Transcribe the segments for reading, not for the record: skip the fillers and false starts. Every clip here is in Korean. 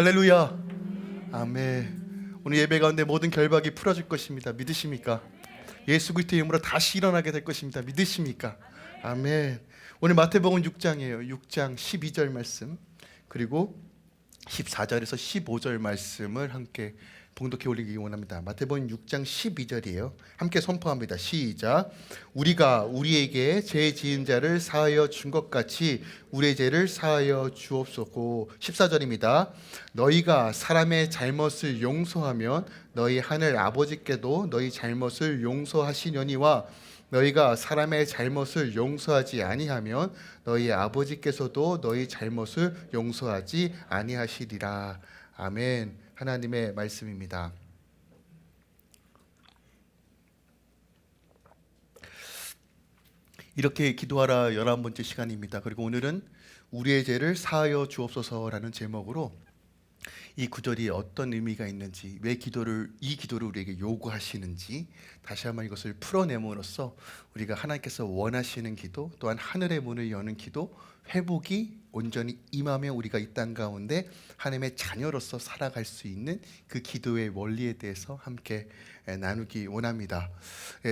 할렐루야. 아멘. 오늘 예배 가운데 모든 결박이 풀어질 것입니다. 믿으십니까? 예수 그리스도의 이름으로 다시 일어나게 될 것입니다. 믿으십니까? 아멘. 오늘 마태복음 6장이에요. 6장 12절 말씀 그리고 14절에서 15절 말씀을 함께 봉독해 올리기 원합니다. 마태복음 6장 12절이에요. 함께 선포합니다. 시작. 우리가 우리에게 죄 지은 자를 사하여 준 것 같이 우리의 죄를 사하여 주옵소서. 14절입니다. 너희가 사람의 잘못을 용서하면 너희 하늘 아버지께도 너희 잘못을 용서하시려니와 너희가 사람의 잘못을 용서하지 아니하면 너희 아버지께서도 너희 잘못을 용서하지 아니하시리라. 아멘. 하나님의 말씀입니다. 이렇게 기도하라 11번째 시간입니다. 그리고 오늘은 우리의 죄를 사하여 주옵소서라는 제목으로 이 구절이 어떤 의미가 있는지, 왜 이 기도를 우리에게 요구하시는지 다시 한번 이것을 풀어내므로써 우리가 하나님께서 원하시는 기도, 또한 하늘의 문을 여는 기도, 회복이 온전히 임하며 우리가 이 땅 가운데 하나님의 자녀로서 살아갈 수 있는 그 기도의 원리에 대해서 함께 나누기 원합니다.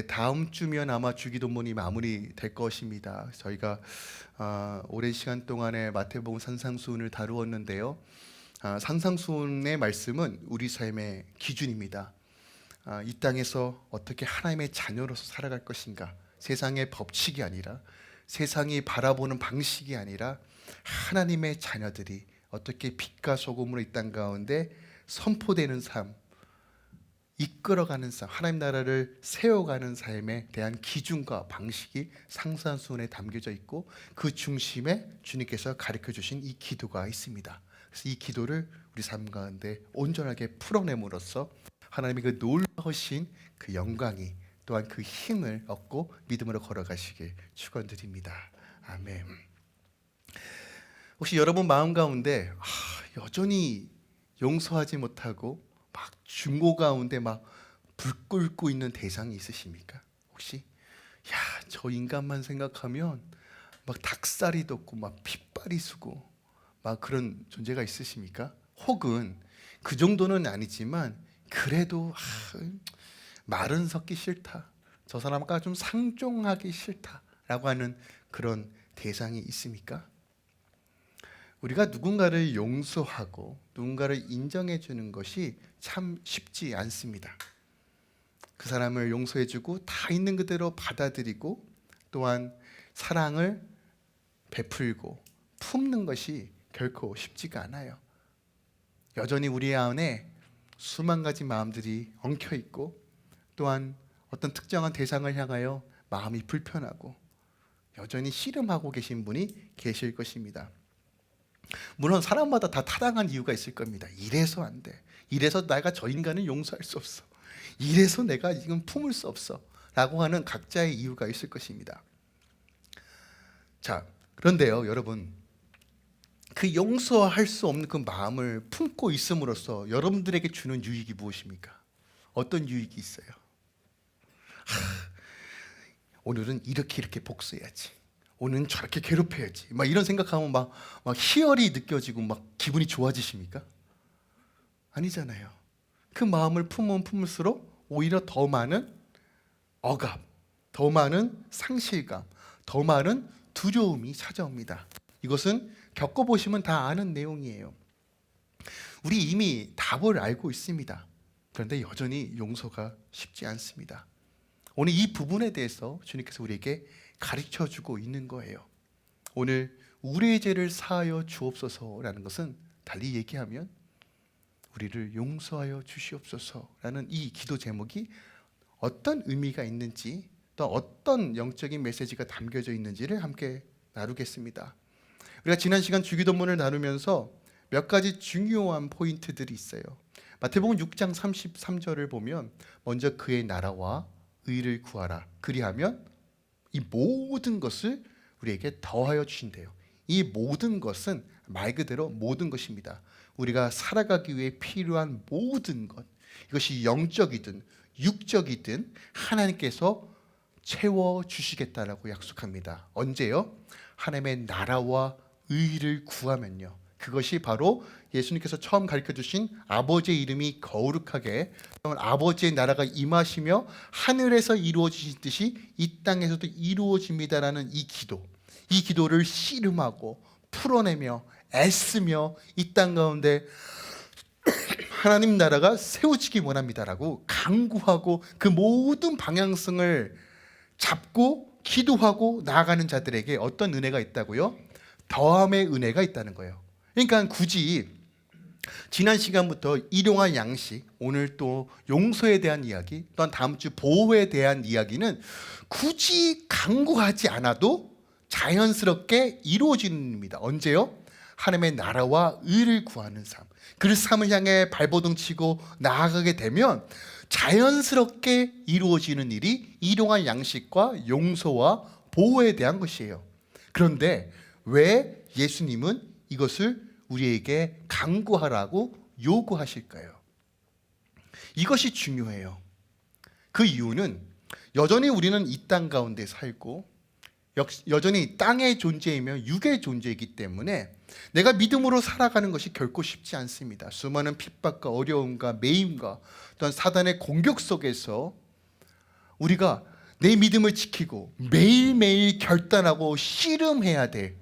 다음 주면 아마 주기도문이 마무리될 것입니다. 저희가 오랜 시간 동안에 마태복음 산상수훈을 다루었는데요. 산상수훈의 말씀은 우리 삶의 기준입니다. 이 땅에서 어떻게 하나님의 자녀로서 살아갈 것인가, 세상의 법칙이 아니라, 세상이 바라보는 방식이 아니라 하나님의 자녀들이 어떻게 빛과 소금으로 이 땅 가운데 선포되는 삶, 이끌어가는 삶, 하나님 나라를 세워가는 삶에 대한 기준과 방식이 산상수훈에 담겨져 있고, 그 중심에 주님께서 가르쳐 주신 이 기도가 있습니다. 그래서 이 기도를 우리 삶 가운데 온전하게 풀어냄으로써 하나님의 그 놀라우신 그 영광이, 또한 그 힘을 얻고 믿음으로 걸어가시길 축원드립니다. 아멘. 혹시 여러분 마음 가운데 여전히 용서하지 못하고 막 증오 가운데 막 불 끓고 있는 대상이 있으십니까? 혹시 저 인간만 생각하면 막 닭살이 돋고 막 핏발이 쓰고 막 그런 존재가 있으십니까? 혹은 그 정도는 아니지만 그래도 말은 섞기 싫다, 저 사람과 좀 상종하기 싫다라고 하는 그런 대상이 있습니까? 우리가 누군가를 용서하고 누군가를 인정해 주는 것이 참 쉽지 않습니다. 그 사람을 용서해주고 다 있는 그대로 받아들이고, 또한 사랑을 베풀고 품는 것이 결코 쉽지가 않아요. 여전히 우리 안에 수만 가지 마음들이 엉켜 있고, 또한 어떤 특정한 대상을 향하여 마음이 불편하고 여전히 씨름하고 계신 분이 계실 것입니다. 물론 사람마다 다 타당한 이유가 있을 겁니다. 이래서 안 돼, 이래서 내가 저 인간을 용서할 수 없어, 이래서 내가 지금 품을 수 없어 라고 하는 각자의 이유가 있을 것입니다. 자, 그런데요 여러분, 그 용서할 수 없는 그 마음을 품고 있음으로써 여러분들에게 주는 유익이 무엇입니까? 어떤 유익이 있어요? 오늘은 이렇게 복수해야지, 오늘은 저렇게 괴롭혀야지, 막 이런 생각하면 막 희열이 느껴지고 막 기분이 좋아지십니까? 아니잖아요. 그 마음을 품으면 품을수록 오히려 더 많은 억압, 더 많은 상실감, 더 많은 두려움이 찾아옵니다. 이것은 겪어보시면 다 아는 내용이에요. 우리 이미 답을 알고 있습니다. 그런데 여전히 용서가 쉽지 않습니다. 오늘 이 부분에 대해서 주님께서 우리에게 가르쳐주고 있는 거예요. 오늘 우리의 죄를 사하여 주옵소서라는 것은 달리 얘기하면 우리를 용서하여 주시옵소서라는 이 기도 제목이 어떤 의미가 있는지, 또 어떤 영적인 메시지가 담겨져 있는지를 함께 나누겠습니다. 우리가 지난 시간 주기도문을 나누면서 몇 가지 중요한 포인트들이 있어요. 마태복음 6장 33절을 보면 먼저 그의 나라와 의를 구하라, 그리하면 이 모든 것을 우리에게 더하여 주신대요. 이 모든 것은 말 그대로 모든 것입니다. 우리가 살아가기 위해 필요한 모든 것, 이것이 영적이든 육적이든 하나님께서 채워주시겠다라고 약속합니다. 언제요? 하나님의 나라와 의를 구하면요, 그것이 바로 예수님께서 처음 가르쳐 주신 아버지의 이름이 거룩하게, 아버지의 나라가 임하시며 하늘에서 이루어지신 뜻이 이 땅에서도 이루어집니다라는 이 기도를 씨름하고 풀어내며 애쓰며 이 땅 가운데 하나님 나라가 세워지기 원합니다라고 강구하고 그 모든 방향성을 잡고 기도하고 나아가는 자들에게 어떤 은혜가 있다고요? 더함의 은혜가 있다는 거예요. 그러니까 굳이 지난 시간부터 일용할 양식, 오늘 또 용서에 대한 이야기, 또한 다음 주 보호에 대한 이야기는 굳이 강구하지 않아도 자연스럽게 이루어지는 일입니다. 언제요? 하나님의 나라와 의를 구하는 삶, 그 삶을 향해 발버둥 치고 나아가게 되면 자연스럽게 이루어지는 일이 일용할 양식과 용서와 보호에 대한 것이에요. 그런데 왜 예수님은 이것을 우리에게 강구하라고 요구하실까요? 이것이 중요해요. 그 이유는 여전히 우리는 이 땅 가운데 살고 여전히 땅의 존재이며 육의 존재이기 때문에 내가 믿음으로 살아가는 것이 결코 쉽지 않습니다. 수많은 핍박과 어려움과 매임과 또한 사단의 공격 속에서 우리가 내 믿음을 지키고 매일매일 결단하고 씨름해야 될,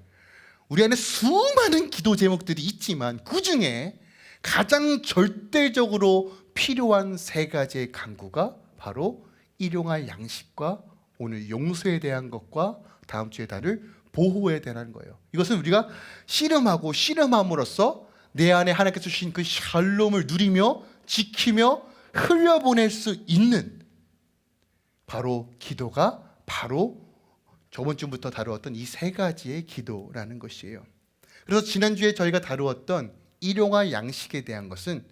우리 안에 수많은 기도 제목들이 있지만 그 중에 가장 절대적으로 필요한 세 가지의 간구가 바로 일용할 양식과 오늘 용서에 대한 것과 다음 주에 다룰 보호에 대한 거예요. 이것은 우리가 씨름함으로써 내 안에 하나님께서 주신 그 샬롬을 누리며 지키며 흘려보낼 수 있는 바로 기도가 바로 저번 주부터 다루었던 이 세 가지의 기도라는 것이에요. 그래서 지난주에 저희가 다루었던 일용할 양식에 대한 것은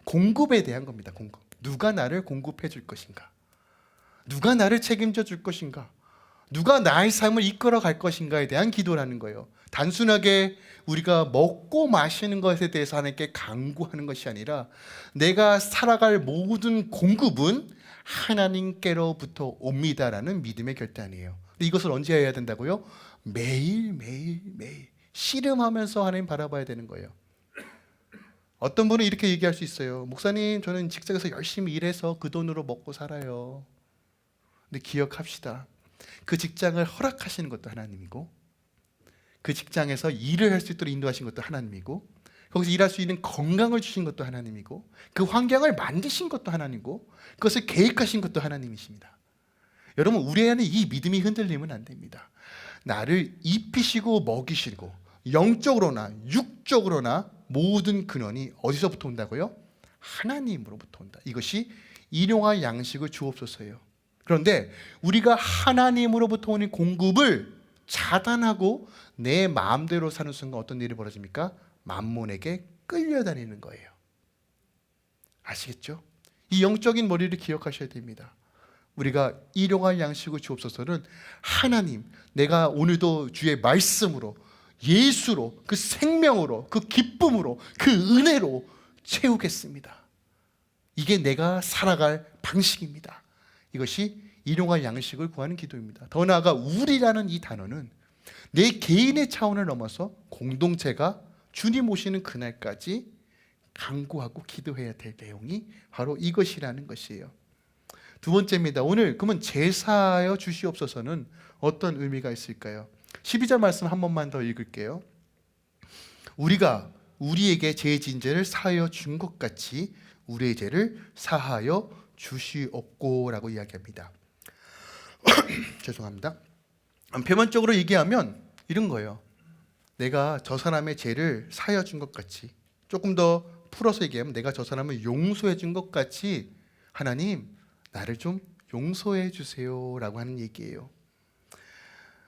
공급에 대한 겁니다. 공급. 누가 나를 공급해 줄 것인가? 누가 나를 책임져 줄 것인가? 누가 나의 삶을 이끌어 갈 것인가에 대한 기도라는 거예요. 단순하게 우리가 먹고 마시는 것에 대해서 하나님께 간구하는 것이 아니라 내가 살아갈 모든 공급은 하나님께로부터 옵니다라는 믿음의 결단이에요. 이것을 언제 해야 된다고요? 매일 씨름하면서 하나님 바라봐야 되는 거예요. 어떤 분은 이렇게 얘기할 수 있어요. 목사님, 저는 직장에서 열심히 일해서 그 돈으로 먹고 살아요. 근데 기억합시다. 그 직장을 허락하시는 것도 하나님이고, 그 직장에서 일을 할 수 있도록 인도하신 것도 하나님이고, 거기서 일할 수 있는 건강을 주신 것도 하나님이고, 그 환경을 만드신 것도 하나님이고, 그것을 계획하신 것도 하나님이십니다. 여러분, 우리 안에 이 믿음이 흔들리면 안 됩니다. 나를 입히시고 먹이시고 영적으로나 육적으로나 모든 근원이 어디서부터 온다고요? 하나님으로부터 온다. 이것이 일용할 양식을 주옵소서예요. 그런데 우리가 하나님으로부터 오는 공급을 차단하고 내 마음대로 사는 순간 어떤 일이 벌어집니까? 만몬에게 끌려다니는 거예요. 아시겠죠? 이 영적인 머리를 기억하셔야 됩니다. 우리가 일용할 양식을 주옵소서는 하나님, 내가 오늘도 주의 말씀으로, 예수로, 그 생명으로, 그 기쁨으로, 그 은혜로 채우겠습니다. 이게 내가 살아갈 방식입니다. 이것이 일용할 양식을 구하는 기도입니다. 더 나아가 우리라는 이 단어는 내 개인의 차원을 넘어서 공동체가 주님 오시는 그날까지 간구하고 기도해야 될 내용이 바로 이것이라는 것이에요. 두 번째입니다. 오늘 그러면 제사하여 주시옵소서는 어떤 의미가 있을까요? 12절 말씀 한 번만 더 읽을게요. 우리가 우리에게 죄 진 죄를 사하여 준 것 같이 우리의 죄를 사하여 주시옵고라고 이야기합니다. 죄송합니다. 표면적으로 얘기하면 이런 거예요. 내가 저 사람의 죄를 사하여 준 것 같이, 조금 더 풀어서 얘기하면 내가 저 사람을 용서해 준 것 같이 하나님 나를 좀 용서해 주세요 라고 하는 얘기예요.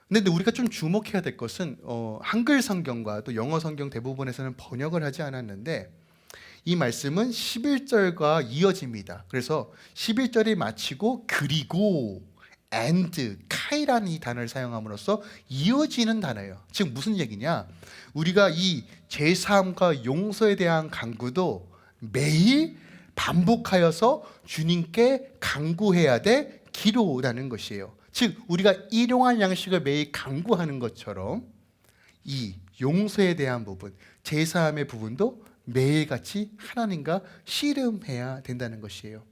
근데 우리가 좀 주목해야 될 것은 한글 성경과 또 영어 성경 대부분에서는 번역을 하지 않았는데 이 말씀은 11절과 이어집니다. 그래서 11절이 마치고 그리고 and, 카이라는 이 단어를 사용함으로써 이어지는 단어예요. 즉 무슨 얘기냐? 우리가 이 제사함과 용서에 대한 간구도 매일 반복하여서 주님께 간구해야 될 기도라는 것이에요. 즉 우리가 일용할 양식을 매일 간구하는 것처럼 이 용서에 대한 부분, 제사함의 부분도 매일같이 하나님과 씨름해야 된다는 것이에요.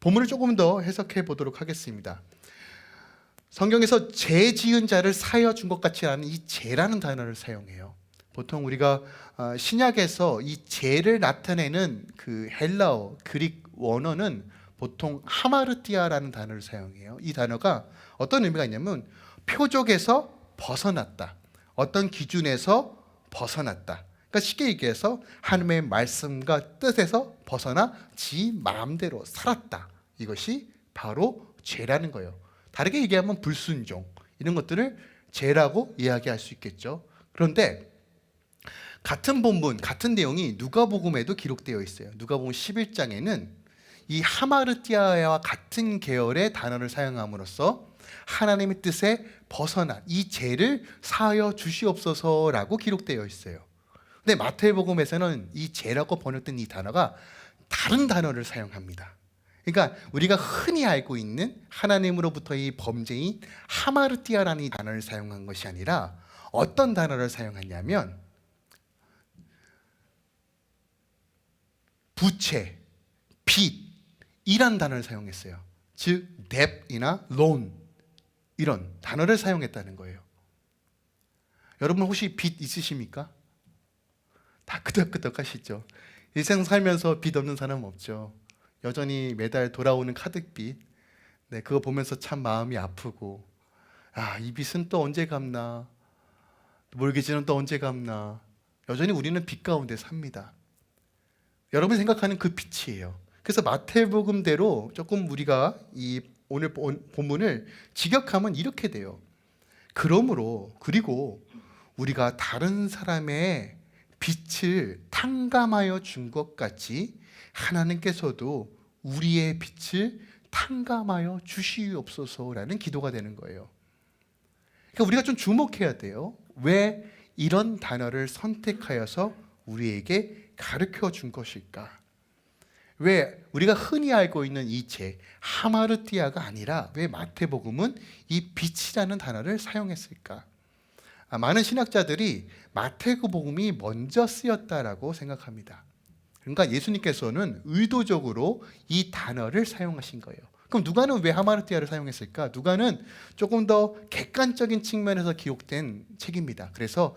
본문을 조금 더 해석해 보도록 하겠습니다. 성경에서 죄 지은 자를 사하여 준 것 같지 않은 이 죄라는 단어를 사용해요. 보통 우리가 신약에서 이 죄를 나타내는 그 헬라어, 그릭 원어는 보통 하마르티아라는 단어를 사용해요. 이 단어가 어떤 의미가 있냐면 표적에서 벗어났다, 어떤 기준에서 벗어났다. 그러니까 쉽게 얘기해서 하나님의 말씀과 뜻에서 벗어나 지 마음대로 살았다. 이것이 바로 죄라는 거예요. 다르게 얘기하면 불순종, 이런 것들을 죄라고 이야기할 수 있겠죠. 그런데 같은 본문, 같은 내용이 누가복음에도 기록되어 있어요. 누가복음 11장에는 이 하마르티아와 같은 계열의 단어를 사용함으로써 하나님의 뜻에 벗어난 이 죄를 사하여 주시옵소서라고 기록되어 있어요. 근데 마태복음에서는 이 죄라고 번역된 이 단어가 다른 단어를 사용합니다. 그러니까 우리가 흔히 알고 있는 하나님으로부터의 범죄인 하마르티아라는 이 단어를 사용한 것이 아니라 어떤 단어를 사용했냐면 부채, 빚이란 단어를 사용했어요. 즉 debt이나 loan 이런 단어를 사용했다는 거예요. 여러분 혹시 빚 있으십니까? 다 끄덕끄덕 하시죠. 일생 살면서 빚 없는 사람 없죠. 여전히 매달 돌아오는 카드빚, 네, 그거 보면서 참 마음이 아프고, 이 빚은 또 언제 갚나, 몰기지는 또 언제 갚나. 여전히 우리는 빚 가운데 삽니다. 여러분이 생각하는 그 빚이에요. 그래서 마태복음대로 조금 우리가 이 오늘 본문을 직역하면 이렇게 돼요. 그리고 우리가 다른 사람의 빚을 탕감하여 준 것 같이 하나님께서도 우리의 빚을 탕감하여 주시옵소서라는 기도가 되는 거예요. 그러니까 우리가 좀 주목해야 돼요. 왜 이런 단어를 선택하여서 우리에게 가르쳐 준 것일까? 왜 우리가 흔히 알고 있는 이 죄, 하마르티아가 아니라 왜 마태복음은 이 빚이라는 단어를 사용했을까? 많은 신학자들이 마태복음이 먼저 쓰였다라고 생각합니다. 그러니까 예수님께서는 의도적으로 이 단어를 사용하신 거예요. 그럼 누가는 왜 하마르티아를 사용했을까? 누가는 조금 더 객관적인 측면에서 기록된 책입니다. 그래서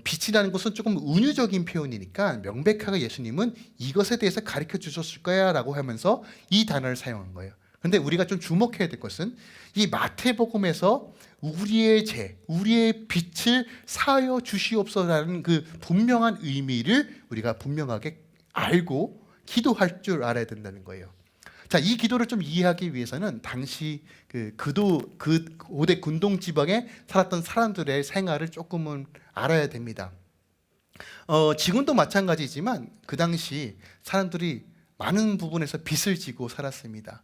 빛이라는 것은 조금 은유적인 표현이니까 명백하게 예수님은 이것에 대해서 가르쳐 주셨을 거야 라고 하면서 이 단어를 사용한 거예요. 그런데 우리가 좀 주목해야 될 것은 이 마태복음에서 우리의 죄, 우리의 빚을 사하여 주시옵소서라는 그 분명한 의미를 우리가 분명하게 알고 기도할 줄 알아야 된다는 거예요. 자, 이 기도를 좀 이해하기 위해서는 당시 그 고대 군동 지방에 살았던 사람들의 생활을 조금은 알아야 됩니다. 지금도 마찬가지지만 그 당시 사람들이 많은 부분에서 빚을 지고 살았습니다.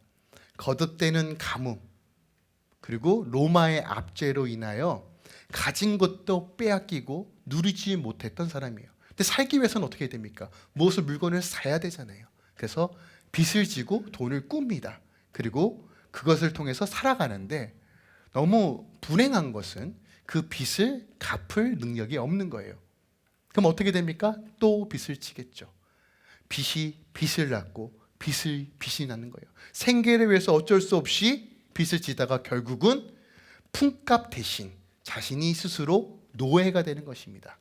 거듭되는 가뭄, 그리고 로마의 압제로 인하여 가진 것도 빼앗기고 누리지 못했던 사람이에요. 근데 살기 위해서는 어떻게 됩니까? 무엇을 물건을 사야 되잖아요. 그래서 빚을 지고 돈을 꿉니다. 그리고 그것을 통해서 살아가는데 너무 불행한 것은 그 빚을 갚을 능력이 없는 거예요. 그럼 어떻게 됩니까? 또 빚을 지겠죠. 빚이 빚을 낳고 빚이 나는 거예요. 생계를 위해서 어쩔 수 없이 빚을 지다가 결국은 품값 대신 자신이 스스로 노예가 되는 것입니다.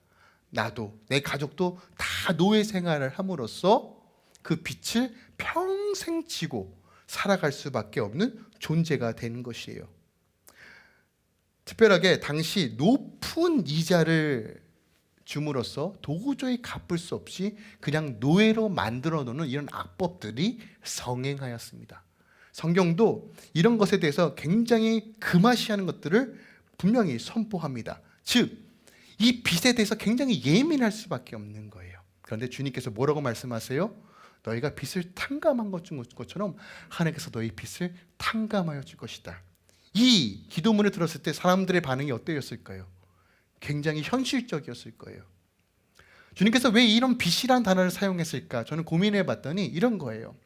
나도 내 가족도 다 노예 생활을 함으로써 그 빚을 평생 지고 살아갈 수밖에 없는 존재가 되는 것이에요. 특별하게 당시 높은 이자를 줌으로써 도저히 갚을 수 없이 그냥 노예로 만들어 놓는 이런 악법들이 성행하였습니다. 성경도 이런 것에 대해서 굉장히 금하시하는 것들을 분명히 선포합니다. 즉, 이 빚에 대해서 굉장히 예민할 수밖에 없는 거예요. 그런데 주님께서 뭐라고 말씀하세요? 너희가 빚을 탕감한 것처럼 하나님께서 너희 빚을 탕감하여 줄 것이다. 이 기도문을 들었을 때 사람들의 반응이 어떠했을까요? 굉장히 현실적이었을 거예요. 주님께서 왜 이런 빚이라는 단어를 사용했을까? 저는 고민해 봤더니 이런 거예요.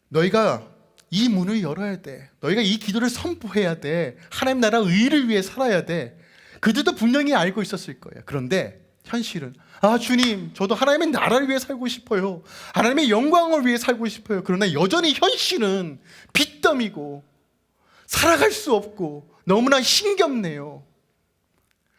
너희가 이 문을 열어야 돼. 너희가 이 기도를 선포해야 돼. 하나님 나라 의를 위해 살아야 돼. 그들도 분명히 알고 있었을 거예요. 그런데 현실은 주님, 저도 하나님의 나라를 위해 살고 싶어요. 하나님의 영광을 위해 살고 싶어요. 그러나 여전히 현실은 빚더미고 살아갈 수 없고 너무나 힘겹네요.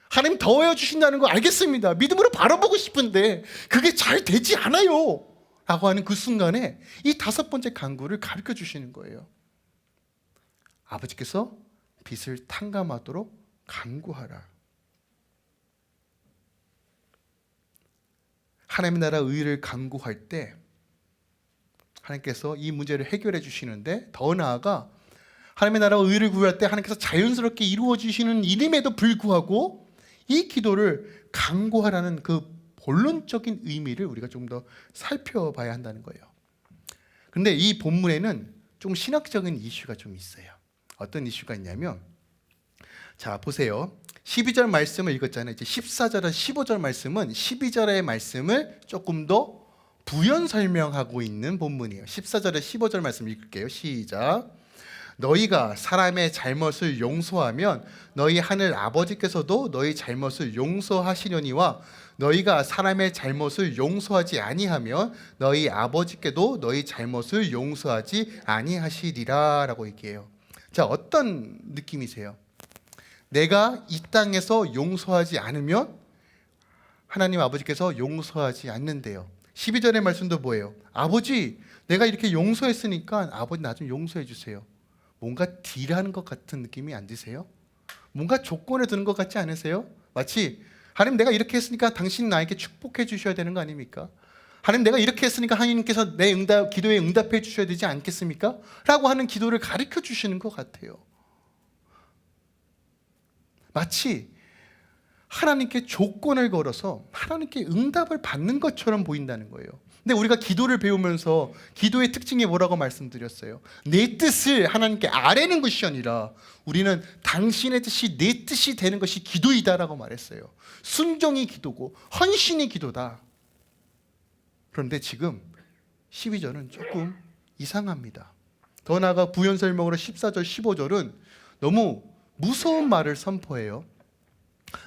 하나님 더하여 주신다는 거 알겠습니다. 믿음으로 바라보고 싶은데 그게 잘 되지 않아요 라고 하는 그 순간에 이 5번째 간구를 가르쳐 주시는 거예요. 아버지께서 빚을 탕감하도록 간구하라. 하나님의 나라 의를 간구할 때 하나님께서 이 문제를 해결해 주시는데, 더 나아가 하나님의 나라 의를 구할 때 하나님께서 자연스럽게 이루어 주시는 일임에도 불구하고 이 기도를 간구하라는 그 본론적인 의미를 우리가 좀 더 살펴봐야 한다는 거예요. 그런데 이 본문에는 좀 신학적인 이슈가 좀 있어요. 어떤 이슈가 있냐면, 자 보세요. 12절 말씀을 읽었잖아요. 이제 14절과 15절 말씀은 12절의 말씀을 조금 더 부연 설명하고 있는 본문이에요. 14절에 15절 말씀 읽을게요. 시작. 너희가 사람의 잘못을 용서하면 너희 하늘 아버지께서도 너희 잘못을 용서하시려니와 너희가 사람의 잘못을 용서하지 아니하면 너희 아버지께도 너희 잘못을 용서하지 아니하시리라 라고 얘기해요. 자, 어떤 느낌이세요? 내가 이 땅에서 용서하지 않으면 하나님 아버지께서 용서하지 않는데요. 12절의 말씀도 뭐예요? 아버지, 내가 이렇게 용서했으니까 아버지 나 좀 용서해 주세요. 뭔가 딜하는 것 같은 느낌이 안 드세요? 뭔가 조건에 드는 것 같지 않으세요? 마치 하나님 내가 이렇게 했으니까 당신 나에게 축복해 주셔야 되는 거 아닙니까? 하나님 내가 이렇게 했으니까 하나님께서 내 기도에 응답해 주셔야 되지 않겠습니까? 라고 하는 기도를 가르쳐 주시는 것 같아요. 마치 하나님께 조건을 걸어서 하나님께 응답을 받는 것처럼 보인다는 거예요. 근데 우리가 기도를 배우면서 기도의 특징이 뭐라고 말씀드렸어요? 내 뜻을 하나님께 아뢰는 것이 아니라 우리는 당신의 뜻이 내 뜻이 되는 것이 기도이다라고 말했어요. 순종이 기도고 헌신이 기도다. 그런데 지금 12절은 조금 이상합니다. 더 나아가 부연 설명으로 14절 15절은 너무 무서운 말을 선포해요.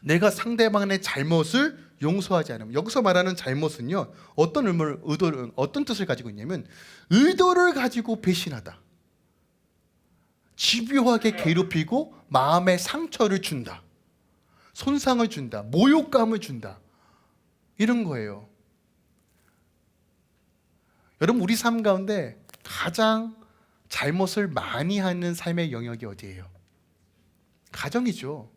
내가 상대방의 잘못을 용서하지 않으면, 여기서 말하는 잘못은요 어떤 뜻을 가지고 있냐면 의도를 가지고 배신하다, 집요하게 괴롭히고 마음에 상처를 준다, 손상을 준다, 모욕감을 준다, 이런 거예요. 여러분, 우리 삶 가운데 가장 잘못을 많이 하는 삶의 영역이 어디예요? 가정이죠.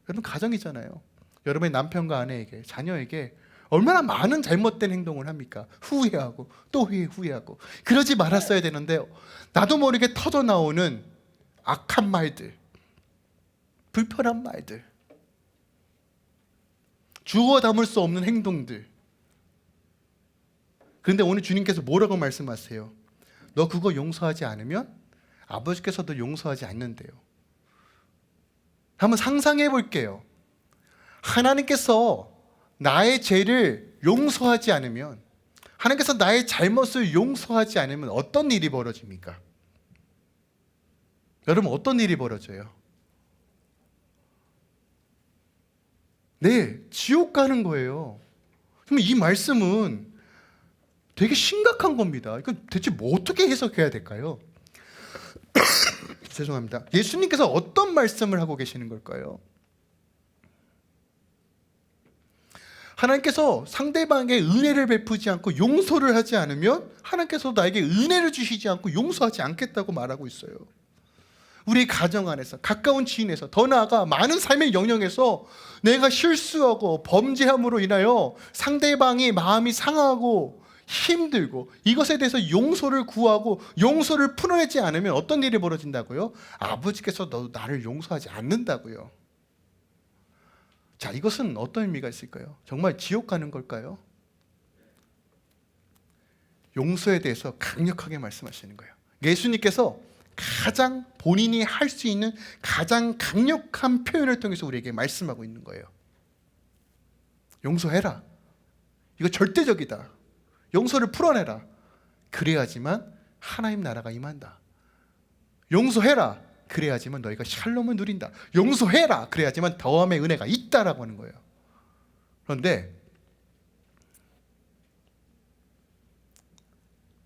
여러분, 가정이잖아요. 여러분의 남편과 아내에게, 자녀에게 얼마나 많은 잘못된 행동을 합니까? 후회하고 또 후회하고. 그러지 말았어야 되는데 나도 모르게 터져나오는 악한 말들, 불편한 말들, 주워 담을 수 없는 행동들. 그런데 오늘 주님께서 뭐라고 말씀하세요? 너 그거 용서하지 않으면 아버지께서도 용서하지 않는데요. 한번 상상해 볼게요. 하나님께서 나의 죄를 용서하지 않으면, 하나님께서 나의 잘못을 용서하지 않으면 어떤 일이 벌어집니까? 여러분, 어떤 일이 벌어져요? 네, 지옥 가는 거예요. 그럼 이 말씀은 되게 심각한 겁니다. 이거 대체 뭐 어떻게 해석해야 될까요? 죄송합니다. 예수님께서 어떤 말씀을 하고 계시는 걸까요? 하나님께서 상대방에게 은혜를 베푸지 않고 용서를 하지 않으면 하나님께서 나에게 은혜를 주시지 않고 용서하지 않겠다고 말하고 있어요. 우리 가정 안에서, 가까운 지인에서, 더 나아가 많은 삶의 영역에서 내가 실수하고 범죄함으로 인하여 상대방이 마음이 상하고 힘들고 이것에 대해서 용서를 구하고 용서를 풀어내지 않으면 어떤 일이 벌어진다고요? 아버지께서 너 나를 용서하지 않는다고요. 자, 이것은 어떤 의미가 있을까요? 정말 지옥 가는 걸까요? 용서에 대해서 강력하게 말씀하시는 거예요. 예수님께서 가장 본인이 할 수 있는 가장 강력한 표현을 통해서 우리에게 말씀하고 있는 거예요. 용서해라. 이거 절대적이다. 용서를 풀어내라. 그래야지만 하나님 나라가 임한다. 용서해라. 그래야지만 너희가 샬롬을 누린다. 용서해라. 그래야지만 더함의 은혜가 있다라고 하는 거예요. 그런데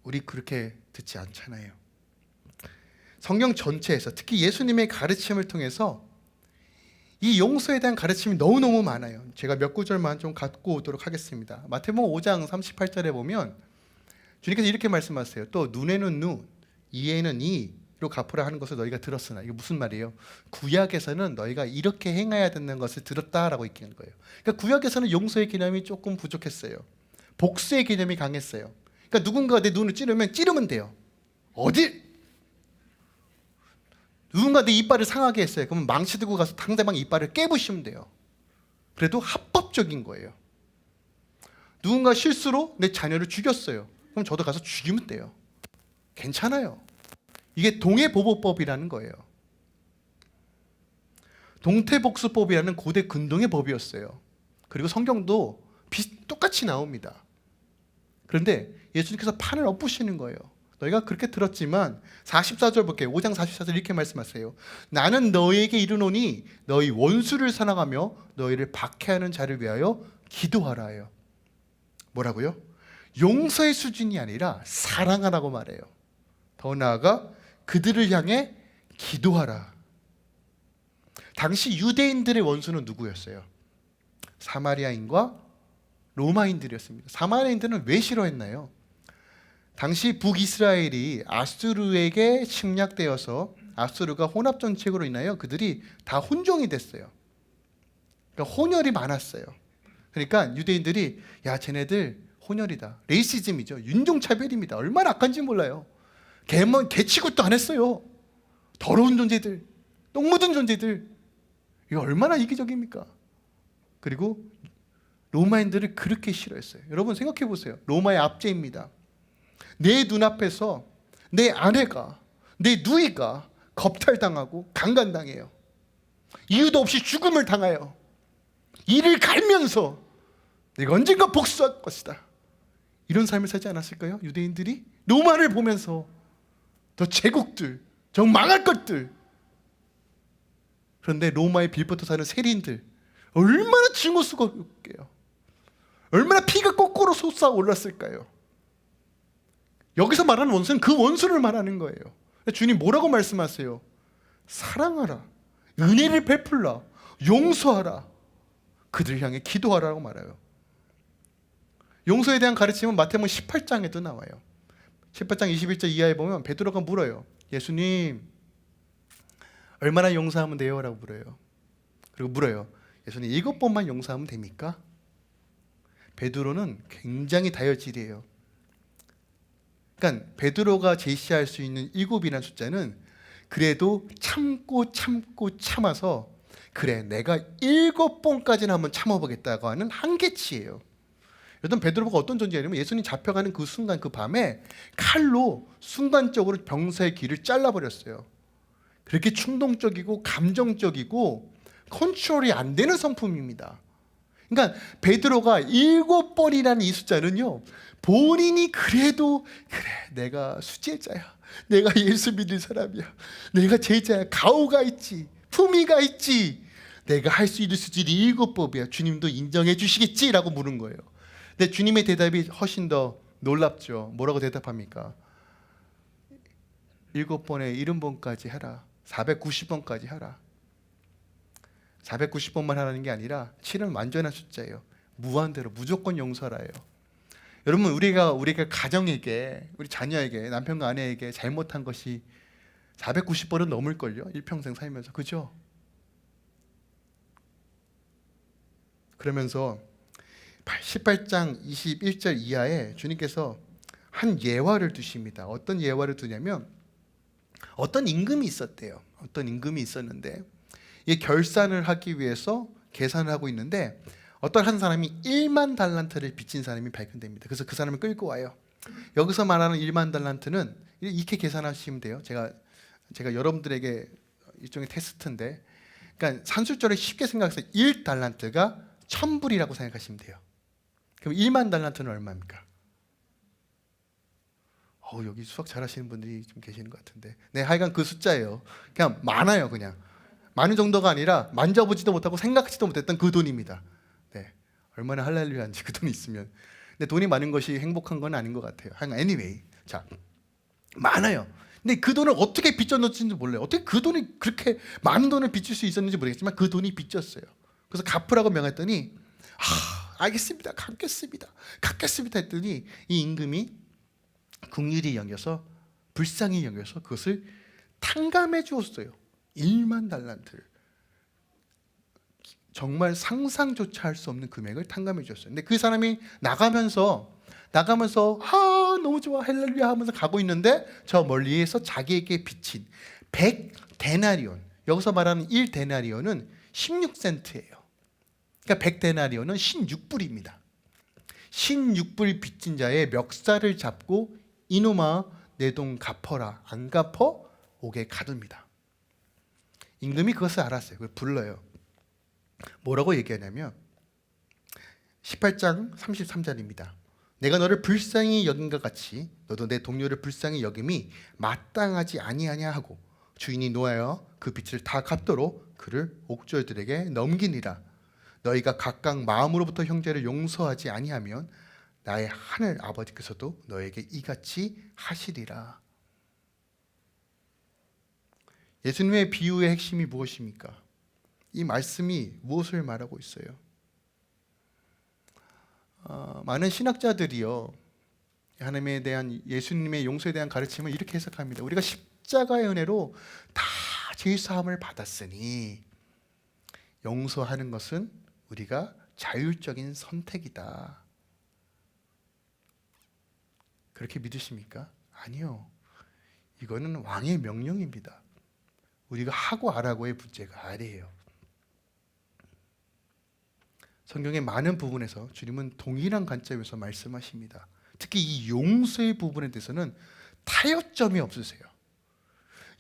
우리 그렇게 듣지 않잖아요. 성경 전체에서 특히 예수님의 가르침을 통해서 이 용서에 대한 가르침이 너무너무 많아요. 제가 몇 구절만 좀 갖고 오도록 하겠습니다. 마태복음 5장 38절에 보면 주님께서 이렇게 말씀하세요. 또 눈에는 눈, 이에는 이로 갚으라 하는 것을 너희가 들었으나. 이게 무슨 말이에요? 구약에서는 너희가 이렇게 행해야 되는 것을 들었다라고 얘기하는 거예요. 그러니까 구약에서는 용서의 개념이 조금 부족했어요. 복수의 개념이 강했어요. 그러니까 누군가가 내 눈을 찌르면 돼요. 어디? 누군가 내 이빨을 상하게 했어요. 그러면 망치 들고 가서 상대방 이빨을 깨부시면 돼요. 그래도 합법적인 거예요. 누군가 실수로 내 자녀를 죽였어요. 그럼 저도 가서 죽이면 돼요. 괜찮아요. 이게 동해보보법이라는 거예요. 동태복수법이라는 고대 근동의 법이었어요. 그리고 성경도 똑같이 나옵니다. 그런데 예수님께서 판을 엎으시는 거예요. 너희가 그렇게 들었지만 44절 볼게요. 5장 44절 이렇게 말씀하세요. 나는 너희에게 이르노니 너희 원수를 사랑하며 너희를 박해하는 자를 위하여 기도하라 해요. 뭐라고요? 용서의 수준이 아니라 사랑하라고 말해요. 더 나아가 그들을 향해 기도하라. 당시 유대인들의 원수는 누구였어요? 사마리아인과 로마인들이었습니다. 사마리아인들은 왜 싫어했나요? 당시 북이스라엘이 아수르에게 침략되어서 아수르가 혼합 정책으로 인하여 그들이 다 혼종이 됐어요. 그러니까 혼혈이 많았어요. 그러니까 유대인들이 야 쟤네들 혼혈이다. 레이시즘이죠. 윤종차별입니다. 얼마나 악한지 몰라요. 개 취급도 안 했어요. 더러운 존재들, 똥 묻은 존재들. 이거 얼마나 이기적입니까? 그리고 로마인들을 그렇게 싫어했어요. 여러분 생각해 보세요. 로마의 압제입니다. 내 눈앞에서 내 아내가, 내 누이가 겁탈당하고 강간당해요. 이유도 없이 죽음을 당하여 이를 갈면서 내가 언젠가 복수할 것이다. 이런 삶을 살지 않았을까요? 유대인들이 로마를 보면서 저 제국들, 저 망할 것들. 그런데 로마에 빌붙어 사는 세리인들 얼마나 징후스럽게요. 얼마나 피가 거꾸로 솟아 올랐을까요? 여기서 말하는 원수는 그 원수를 말하는 거예요. 주님 뭐라고 말씀하세요? 사랑하라, 은혜를 베풀라, 용서하라, 그들 향해 기도하라고 말해요. 용서에 대한 가르침은 마태복음 18장에도 나와요. 18장 21절 이하에 보면 베드로가 물어요. 예수님 얼마나 용서하면 돼요? 라고 물어요. 그리고 물어요. 예수님 7번만 용서하면 됩니까? 베드로는 굉장히 다혈질이에요. 그러니까 베드로가 제시할 수 있는 7이라는 숫자는 그래도 참고 참아서 그래 내가 7번까지는 한번 참아보겠다고 하는 한계치예요. 여러분 베드로가 어떤 존재냐면 예수님 잡혀가는 그 순간 그 밤에 칼로 순간적으로 병사의 귀를 잘라버렸어요. 그렇게 충동적이고 감정적이고 컨트롤이 안 되는 성품입니다. 그러니까 베드로가 7번이라는 이 숫자는요 본인이 그래도 그래 내가 수제자야, 내가 예수 믿을 사람이야, 내가 제자야, 가오가 있지, 품위가 있지, 내가 할 수 있는 수준이 7법이야, 주님도 인정해 주시겠지라고 물은 거예요. 근데 주님의 대답이 훨씬 더 놀랍죠. 뭐라고 대답합니까? 7번에 70번까지 해라, 490번까지 하라. 490번만 하라는 게 아니라 7은 완전한 숫자예요. 무한대로 무조건 용서라예요. 여러분 우리가 가정에게, 우리 자녀에게, 남편과 아내에게 잘못한 것이 490번은 넘을걸요. 일평생 살면서. 그죠? 그러면서 18장 21절 이하에 주님께서 한 예화를 두십니다. 어떤 예화를 두냐면 어떤 임금이 있었대요. 어떤 임금이 있었는데 이 결산을 하기 위해서 계산을 하고 있는데 어떤 한 사람이 1만 달란트를 빚진 사람이 발견됩니다. 그래서 그 사람을 끌고 와요. 여기서 말하는 1만 달란트는 이렇게 계산하시면 돼요. 제가 여러분들에게 일종의 테스트인데, 그러니까 산술적으로 쉽게 생각해서 1달란트가 1000불이라고 생각하시면 돼요. 그럼 1만 달란트는 얼마입니까? 여기 수학 잘하시는 분들이 좀 계시는 것 같은데. 네, 하여간 그 숫자예요. 그냥 많아요, 그냥. 많은 정도가 아니라 만져보지도 못하고 생각하지도 못했던 그 돈입니다. 네, 얼마나 할렐루야인지 그 돈이 있으면. 근데 돈이 많은 것이 행복한 건 아닌 것 같아요. 하여간 anyway, 자, 많아요. 근데 그 돈을 어떻게 빚져놓는지 몰라요. 어떻게 그 돈이 그렇게 많은 돈을 빚질 수 있었는지 모르겠지만 그 돈이 빚졌어요. 그래서 갚으라고 명했더니 알겠습니다, 갚겠습니다 했더니 이 임금이 긍휼히 여겨서 불쌍히 여겨서 그것을 탕감해 주었어요. 1만 달란트를. 정말 상상조차 할 수 없는 금액을 탕감해 주었어요. 근데 그 사람이 나가면서 너무 좋아 할렐루야 하면서 가고 있는데 저 멀리에서 자기에게 빚진 100데나리온, 여기서 말하는 1데나리온은 16센트예요. 그러니까 100데나리온은 16불입니다. 16불 빚진 자의 멱살을 잡고 이놈아 내 돈 갚어라, 안 갚어 옥에 가둡니다. 임금이 그것을 알았어요. 그걸 불러요. 뭐라고 얘기하냐면 18장 33절입니다. 내가 너를 불쌍히 여긴과 같이 너도 내 동료를 불쌍히 여김이 마땅하지 아니하냐 하고 주인이 노하여 그 빚을 다 갚도록 그를 옥졸들에게 넘기니라. 너희가 각각 마음으로부터 형제를 용서하지 아니하면 나의 하늘 아버지께서도 너에게 이같이 하시리라. 예수님의 비유의 핵심이 무엇입니까? 이 말씀이 무엇을 말하고 있어요? 많은 신학자들이요, 하나님에 대한, 예수님의 용서에 대한 가르침을 이렇게 해석합니다. 우리가 십자가의 은혜로 다 죄사함을 받았으니 용서하는 것은 우리가 자율적인 선택이다. 그렇게 믿으십니까? 아니요. 이거는 왕의 명령입니다. 우리가 하고 안 하고의 문제가 아니에요. 성경의 많은 부분에서 주님은 동일한 관점에서 말씀하십니다. 특히 이 용서의 부분에 대해서는 타협점이 없으세요.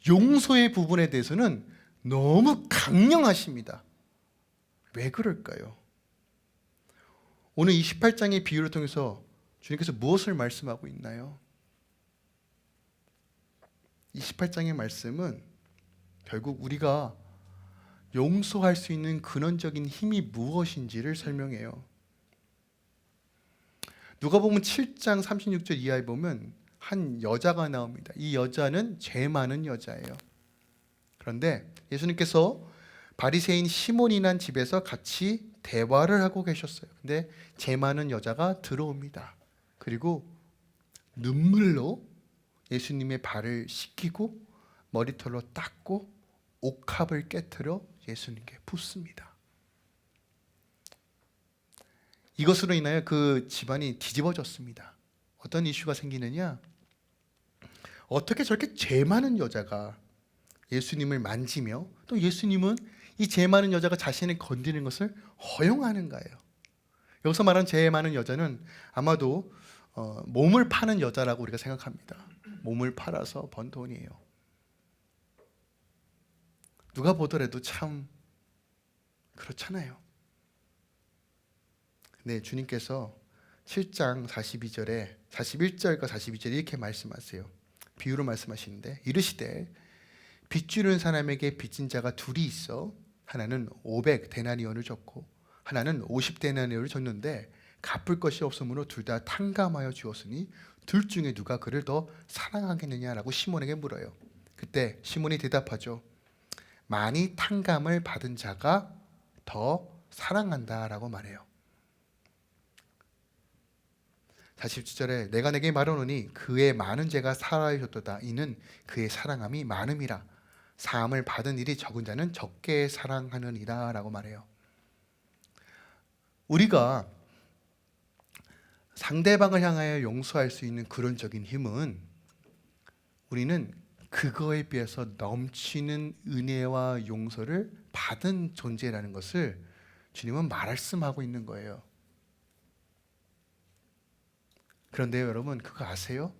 용서의 부분에 대해서는 너무 강령하십니다. 왜 그럴까요? 오늘 이 18장의 비유를 통해서 주님께서 무엇을 말씀하고 있나요? 이 18장의 말씀은 결국 우리가 용서할 수 있는 근원적인 힘이 무엇인지를 설명해요. 누가복음 7장 36절 이하에 보면 한 여자가 나옵니다. 이 여자는 죄 많은 여자예요. 그런데 예수님께서 바리새인 시몬이란 집에서 같이 대화를 하고 계셨어요. 근데 죄 많은 여자가 들어옵니다. 그리고 눈물로 예수님의 발을 씻기고 머리털로 닦고 옥합을 깨트려 예수님께 붓습니다. 이것으로 인하여 그 집안이 뒤집어졌습니다. 어떤 이슈가 생기느냐? 어떻게 저렇게 죄 많은 여자가 예수님을 만지며 또 예수님은 이 죄 많은 여자가 자신을 건드리는 것을 허용하는가요? 여기서 말하는 죄 많은 여자는 아마도 몸을 파는 여자라고 우리가 생각합니다. 몸을 팔아서 번 돈이에요. 누가 보더라도 참 그렇잖아요. 네, 주님께서 7장 41절과 42절에 이렇게 말씀하세요. 비유로 말씀하시는데 이르시되 빚주는 사람에게 빚진 자가 둘이 있어 하나는 500데나리온을 줬고 하나는 50데나리온을 줬는데 갚을 것이 없으므로 둘 다 탕감하여 주었으니 둘 중에 누가 그를 더 사랑하겠느냐라고 시몬에게 물어요. 그때 시몬이 대답하죠. 많이 탕감을 받은 자가 더 사랑한다라고 말해요. 47절에 내가 내게 말하노니 그의 많은 죄가 사하여졌도다. 이는 그의 사랑함이 많음이라. 사함을 받은 일이 적은 자는 적게 사랑하느니라 라고 말해요. 우리가 상대방을 향하여 용서할 수 있는 근원적인 힘은 우리는 그거에 비해서 넘치는 은혜와 용서를 받은 존재라는 것을 주님은 말씀하고 있는 거예요. 그런데 여러분 그거 아세요?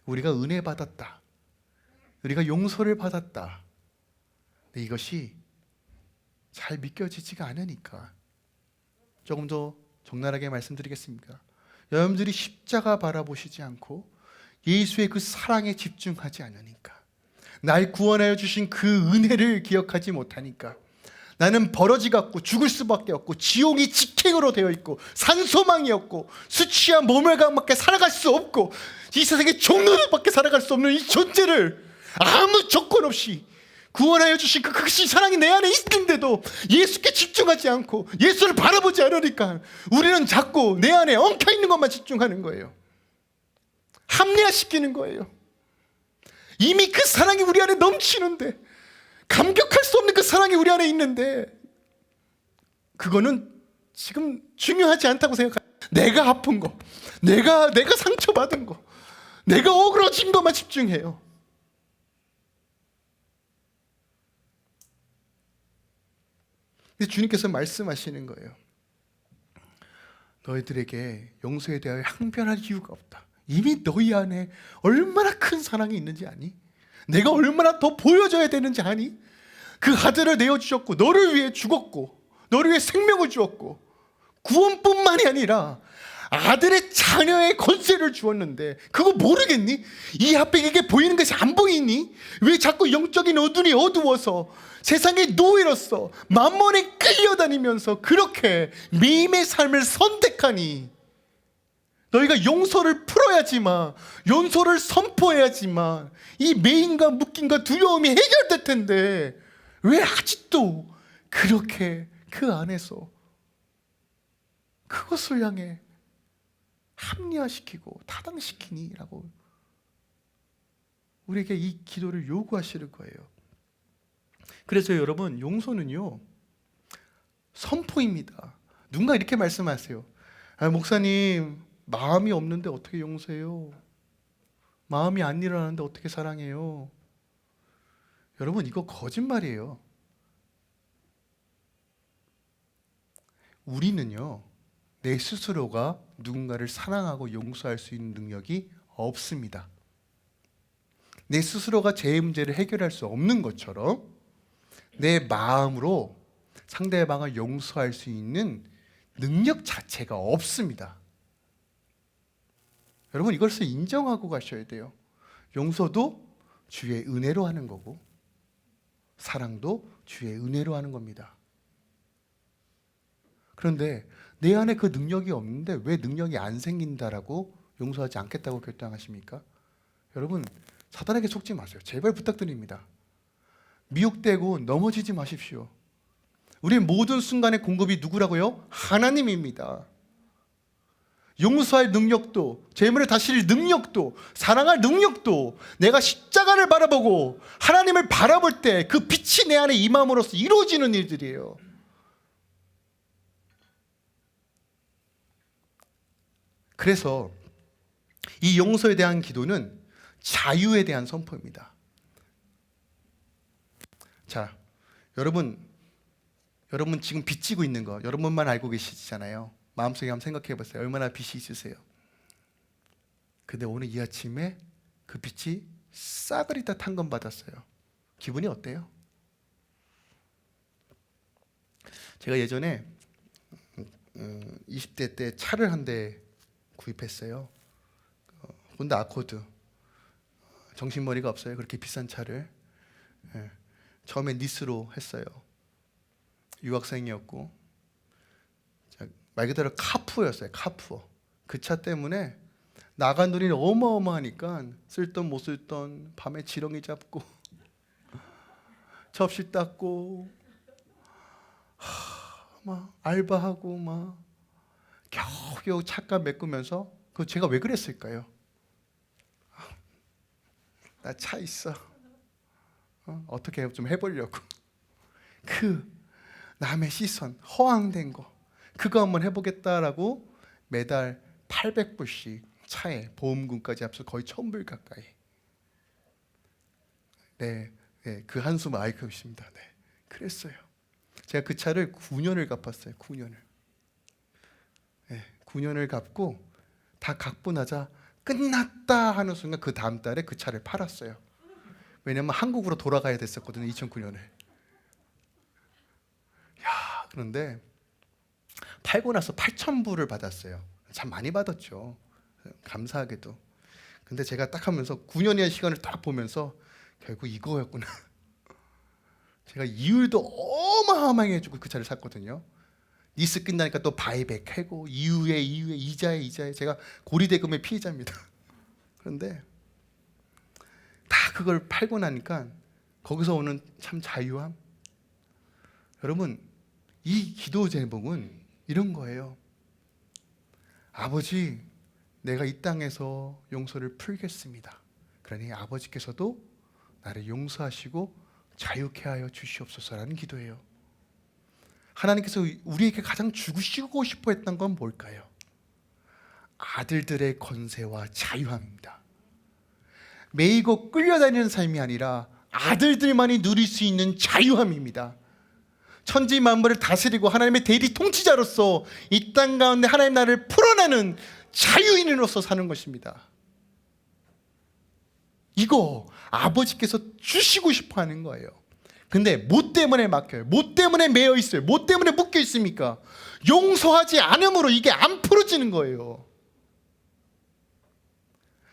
우리가 은혜 받았다. 우리가 용서를 받았다. 근데 이것이 잘 믿겨지지가 않으니까 조금 더 적나라하게 말씀드리겠습니다. 여러분들이 십자가 바라보시지 않고 예수의 그 사랑에 집중하지 않으니까, 날 구원하여 주신 그 은혜를 기억하지 못하니까 나는 버러지 같고 죽을 수밖에 없고 지옥이 직행으로 되어 있고 산소망이 없고 수치와 모멸감밖에 살아갈 수 없고 이 세상에 종로로밖에 살아갈 수 없는 이 존재를 아무 조건 없이 구원하여 주신 그 크신 사랑이 내 안에 있는데도 예수께 집중하지 않고 예수를 바라보지 않으니까 우리는 자꾸 내 안에 엉켜있는 것만 집중하는 거예요. 합리화시키는 거예요. 이미 그 사랑이 우리 안에 넘치는데, 감격할 수 없는 그 사랑이 우리 안에 있는데, 그거는 지금 중요하지 않다고 생각해요. 내가 아픈 거, 내가 상처받은 거, 내가 어그러진 것만 집중해요. 근데 주님께서 말씀하시는 거예요. 너희들에게 용서에 대하여 항변할 이유가 없다. 이미 너희 안에 얼마나 큰 사랑이 있는지 아니? 내가 얼마나 더 보여줘야 되는지 아니? 그 아들을 내어주셨고 너를 위해 죽었고 너를 위해 생명을 주었고 구원뿐만이 아니라 아들의 자녀의 권세를 주었는데 그거 모르겠니? 이 앞에 이게 보이는 것이 안 보이니? 왜 자꾸 영적인 어둠이 어두워서 세상의 노예로서 만몬에 끌려다니면서 그렇게 매임의 삶을 선택하니? 너희가 용서를 풀어야지만, 용서를 선포해야지만 이 매임과 묶임과 두려움이 해결될 텐데 왜 아직도 그렇게 그 안에서 그것을 향해 합리화시키고 타당시키니? 라고 우리에게 이 기도를 요구하시는 거예요. 그래서 여러분, 용서는요 선포입니다. 누군가 이렇게 말씀하세요. 목사님, 마음이 없는데 어떻게 용서해요? 마음이 안 일어나는데 어떻게 사랑해요? 여러분, 이거 거짓말이에요. 우리는요 내 스스로가 누군가를 사랑하고 용서할 수 있는 능력이 없습니다. 내 스스로가 제 문제를 해결할 수 없는 것처럼 내 마음으로 상대방을 용서할 수 있는 능력 자체가 없습니다. 여러분, 이것을 인정하고 가셔야 돼요. 용서도 주의 은혜로 하는 거고 사랑도 주의 은혜로 하는 겁니다. 그런데 내 안에 그 능력이 없는데 왜 능력이 안 생긴다라고 용서하지 않겠다고 결단하십니까? 여러분, 사단에게 속지 마세요. 제발 부탁드립니다. 미혹되고 넘어지지 마십시오. 우리의 모든 순간의 공급이 누구라고요? 하나님입니다. 용서할 능력도, 재물을 다스릴 능력도, 사랑할 능력도 내가 십자가를 바라보고 하나님을 바라볼 때 그 빛이 내 안에 임함으로써 이루어지는 일들이에요. 그래서 이 용서에 대한 기도는 자유에 대한 선포입니다. 자, 여러분 지금 빚지고 있는 거 여러분만 알고 계시잖아요. 마음속에 한번 생각해 보세요. 얼마나 빚이 있으세요? 근데 오늘 이 아침에 그 빚이 싸그리 다 탕감 받았어요. 기분이 어때요? 제가 예전에 20대 때 차를 한 대 구입했어요. 혼다 아코드. 정신머리가 없어요. 그렇게 비싼 차를. 처음에 니스로 했어요. 유학생이었고 말 그대로 카푸어였어요. 카푸어. 그 차 때문에 나간 돈이 어마어마하니까 쓸 돈 못 쓸 돈 밤에 지렁이 잡고 접시 닦고 막 알바하고 막 겨우겨우 차값 메꾸면서 그 제가 왜 그랬을까요? 나 차 있어. 어떻게 좀 해보려고. 그 남의 시선, 허황된 거 그거 한번 해보겠다라고 매달 800불씩 차에 보험금까지 합쳐 거의 1000불 가까이. 네, 그 한숨 아이고 있습니다. 네, 그랬어요. 제가 그 차를 9년을 갚았어요. 9년을. 네, 9년을 갚고 다 갚고 나자 끝났다 하는 순간 그 다음 달에 그 차를 팔았어요. 왜냐면 한국으로 돌아가야 됐었거든요. 2009년에. 그런데 팔고 나서 8,000불을 받았어요. 참 많이 받았죠. 감사하게도. 근데 제가 딱 하면서 9년의 시간을 딱 보면서 결국 이거였구나. 제가 이율도 어마어마하게 해주고 그 차를 샀거든요. 리스 끝나니까 또 바이백 하고 이후에 이자에 제가 고리대금의 피해자입니다. 그런데 다 그걸 팔고 나니까 거기서 오는 참 자유함. 여러분, 이 기도 제목은 이런 거예요. 아버지, 내가 이 땅에서 용서를 풀겠습니다. 그러니 아버지께서도 나를 용서하시고 자유케 하여 주시옵소서라는 기도예요. 하나님께서 우리에게 가장 주시고 싶어 했던 건 뭘까요? 아들들의 권세와 자유함입니다. 매이고 끌려다니는 삶이 아니라 아들들만이 누릴 수 있는 자유함입니다. 천지 만물을 다스리고 하나님의 대리 통치자로서 이 땅 가운데 하나님 나라를 풀어내는 자유인으로서 사는 것입니다. 이거 아버지께서 주시고 싶어 하는 거예요. 근데 뭐 때문에 막혀요? 뭐 때문에 매여 있어요? 뭐 때문에 묶여 있습니까? 용서하지 않음으로 이게 안 풀어지는 거예요.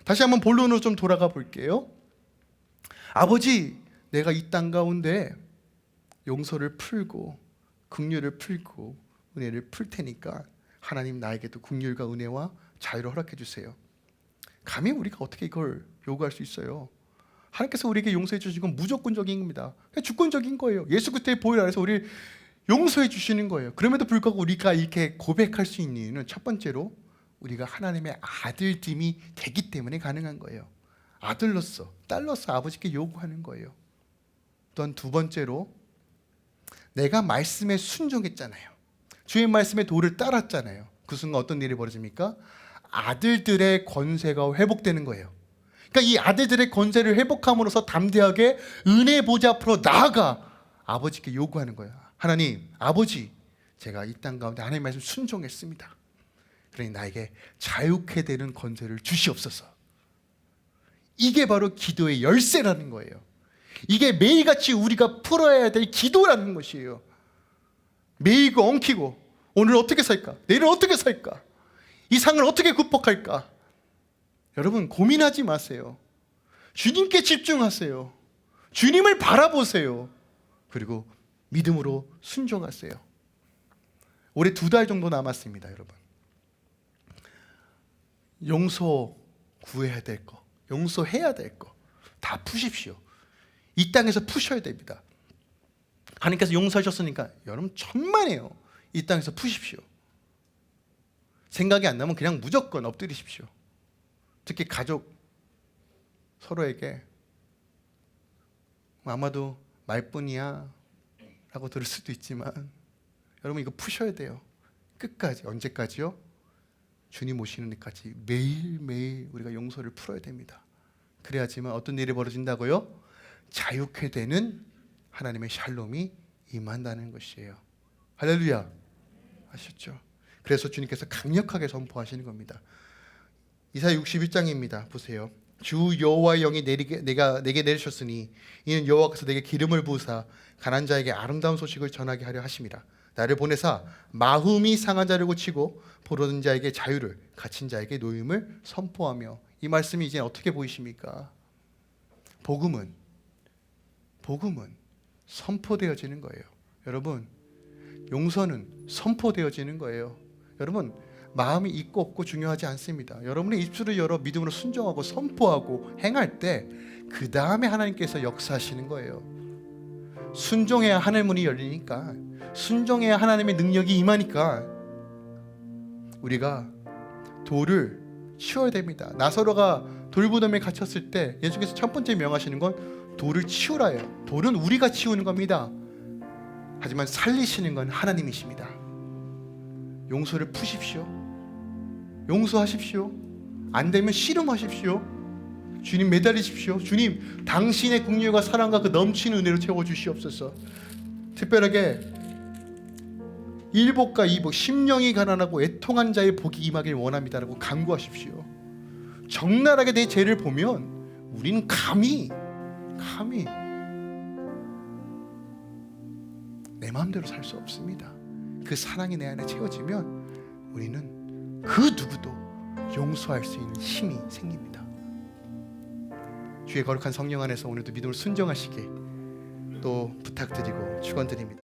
다시 한번 본론으로 좀 돌아가 볼게요. 아버지, 내가 이 땅 가운데 용서를 풀고 긍휼을 풀고 은혜를 풀 테니까 하나님 나에게도 긍휼과 은혜와 자유를 허락해 주세요. 감히 우리가 어떻게 이걸 요구할 수 있어요? 하나님께서 우리에게 용서해 주신 건 무조건적인 겁니다. 그냥 주권적인 거예요. 예수 그리스도의 보혈 안에서 우리를 용서해 주시는 거예요. 그럼에도 불구하고 우리가 이렇게 고백할 수 있는 이유는 첫 번째로 우리가 하나님의 아들됨이 되기 때문에 가능한 거예요. 아들로서, 딸로서 아버지께 요구하는 거예요. 또한 두 번째로 내가 말씀에 순종했잖아요. 주의 말씀의 도를 따랐잖아요. 그 순간 어떤 일이 벌어집니까? 아들들의 권세가 회복되는 거예요. 그러니까 이 아들들의 권세를 회복함으로써 담대하게 은혜 보좌 앞으로 나아가 아버지께 요구하는 거예요. 하나님, 아버지, 제가 이 땅 가운데 하나님의 말씀 순종했습니다. 그러니 나에게 자유케 되는 권세를 주시옵소서. 이게 바로 기도의 열쇠라는 거예요. 이게 매일같이 우리가 풀어야 될 기도라는 것이에요. 매이고 엉키고 오늘 어떻게 살까? 내일은 어떻게 살까? 이 상을 어떻게 극복할까? 여러분, 고민하지 마세요. 주님께 집중하세요. 주님을 바라보세요. 그리고 믿음으로 순종하세요. 올해 2달 정도 남았습니다, 여러분. 용서 구해야 될 거, 용서해야 될 거 다 푸십시오. 이 땅에서 푸셔야 됩니다. 하나님께서 용서하셨으니까 여러분 천만에요. 이 땅에서 푸십시오. 생각이 안 나면 그냥 무조건 엎드리십시오. 특히 가족 서로에게 아마도 말뿐이야 라고 들을 수도 있지만 여러분 이거 푸셔야 돼요. 끝까지. 언제까지요? 주님 오시는 데까지 매일매일 우리가 용서를 풀어야 됩니다. 그래야지만 어떤 일이 벌어진다고요? 자유케 되는 하나님의 샬롬이 임한다는 것이에요. 할렐루야. 아셨죠? 그래서 주님께서 강력하게 선포하시는 겁니다. 이사야 61장입니다. 보세요. 주 여호와의 영이 내게 내리셨으니 이는 여호와께서 내게 기름을 부으사 가난한 자에게 아름다운 소식을 전하게 하려 하심이라. 나를 보내사 마음이 상한 자를 고치고 포로된 자에게 자유를, 갇힌 자에게 노임을 선포하며. 이 말씀이 이제 어떻게 보이십니까? 복음은 선포되어지는 거예요. 여러분, 용서는 선포되어지는 거예요. 여러분, 마음이 있고 없고 중요하지 않습니다. 여러분의 입술을 열어 믿음으로 순종하고 선포하고 행할 때 그 다음에 하나님께서 역사하시는 거예요. 순종해야 하늘 문이 열리니까, 순종해야 하나님의 능력이 임하니까 우리가 돌을 치워야 됩니다. 나사로가 돌무덤에 갇혔을 때 예수께서 첫 번째 명하시는 건 돌을 치우라예요. 돌은 우리가 치우는 겁니다. 하지만 살리시는 건 하나님이십니다. 용서를 푸십시오. 용서하십시오. 안 되면 씨름하십시오. 주님 매달리십시오. 주님, 당신의 긍휼과 사랑과 그 넘치는 은혜로 채워주시옵소서. 특별하게 일복과 이복, 심령이 가난하고 애통한 자의 복이 임하길 원합니다라고 간구하십시오. 적나라하게 내 죄를 보면 우리는 감히 내 마음대로 살 수 없습니다. 그 사랑이 내 안에 채워지면 우리는 그 누구도 용서할 수 있는 힘이 생깁니다. 주의 거룩한 성령 안에서 오늘도 믿음을 순종하시게 또 부탁드리고 축원드립니다.